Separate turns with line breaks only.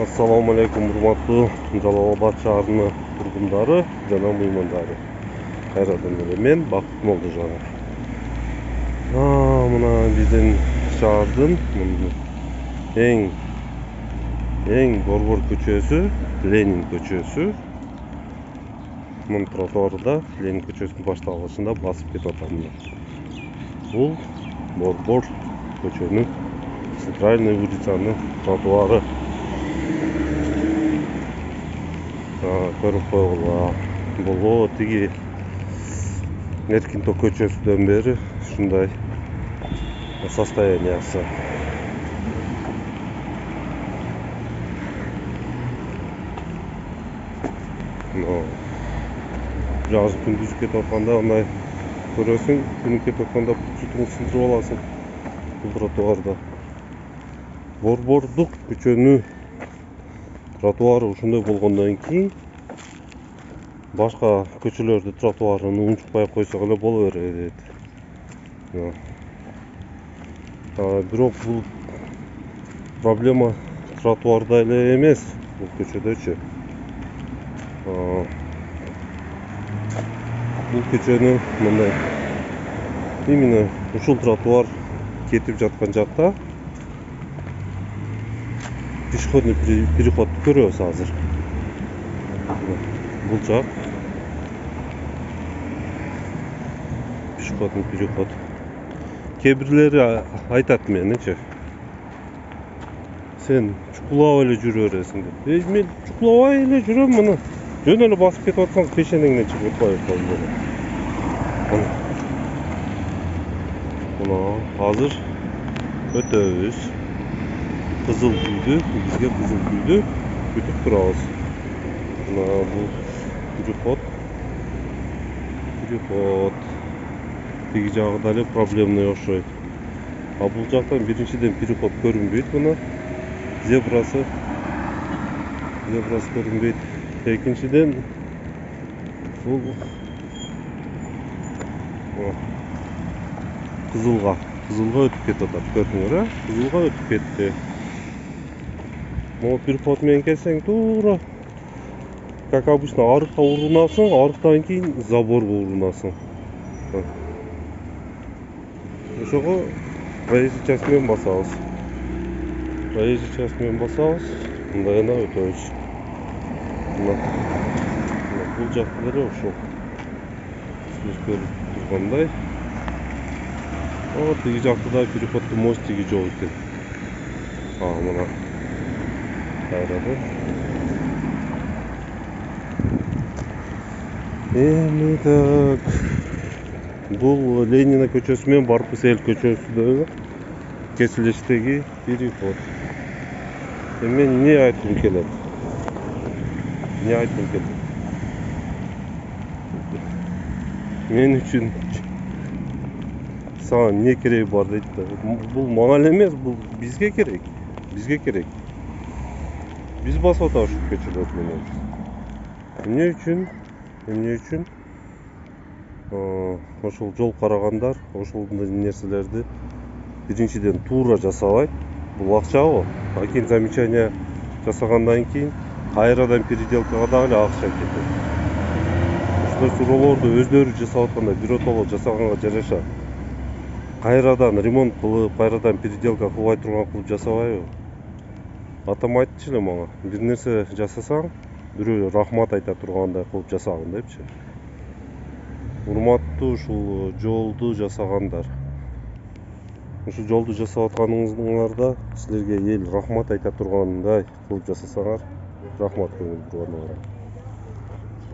Assalamu alaikum, урматтуу Жалал Абад шаарынын тургундары жана мыймандары. Кайрадан эле мен Бакыт Молдожанов. Мына биздин шаардын эң борбор көчөсү Ленин көчөсү. Мына тротуарда Ленин көчөсүнүн башталышында басып кетип атам. Бул борбор көчөнүн центральный улицанын тротуары. Көрүп койгула. Бул тиги Эркинток көчөсүнөн бери ушундай состояниясы. Жаз күндүз кетип атканда андай көрөсүң, күнү кетип атканда чутуң сындырып аласың бул тротуарда. Борбордук көчөнүн тротуары ушундай болгондон кийин башка көчөлөрдү тротуарын унчукпай койсок эле боло берет. Бирок бул проблема тротуарда эле эмес, бул көчөдөчү. Бул көчөнү мындай именно ушул тротуар кетип жаткан жакта пешеходный переходду көрөбүз азыр. Бул жак пешеходный переход. Кээ бирлери айтат меничи, сен чукулап эле жүрө бересиң деп. Мен чукулабай эле жүрөм, мына жөн эле басып кетип атсаң пешенеңден чыгып өтпөй коюм. Мына азыр өтөбүз. Кызыл түйдү, бизге кызыл түйдү күтүп турабыз. Мына бул переход. Тиги жагы дагы проблемный окшойт. Бул жактан биринчиден переход көрүнбөйт, мына зебрасы көрүнбөйт. Экинчиден бул кызылга өтүп кетип атат, көрдүңөр, кызылга өтүп кетти. Могу переход менен келсең туура, как обычно, арыкка урунасың, арыктан кийин заборго урунасың. Ошого проезжий часть менен басабыз. Мындай гана өтөбүз. Бул жакта деле ошол. Сиз көрүп тургандай. Тиги жакта да переходдун мостиги жок экен. Мына кайрадан. Эми так. Бул Ленина көчөсү менен Барпусел көчөсүндөгү кесилиштеги переход. Мен эмне айткым келет? Мен үчүн сага эмне кереги бар дейт да. Бул мага эле эмес, бул бизге керек. Биз басып атабыз ушул көчөлөр менен. Эмне үчүн? Ошол жол карагандар ошолдой нерселерди биринчиден туура жасабайт. Бул акча го. Кийин замечание жасагандан кийин кайрадан переделкага дагы акча кетет. Ушул суроолорду өздөрү жасап атканда биротоло жасаганга жараша кайрадан ремонт кылып, кайрадан переделка кылбай турган кылып жасабайбы? Атам айтчу эле мага, бир нерсе жасасаң, бирөө рахмат айта тургандай кылып жасагын депчи. Урматтуу ушул жолду жасагандар. Ушул жолду жасап атканыңарда силерге эл рахмат айта тургандай кылып жасасаңар, рахмат көңүл бурганыңар.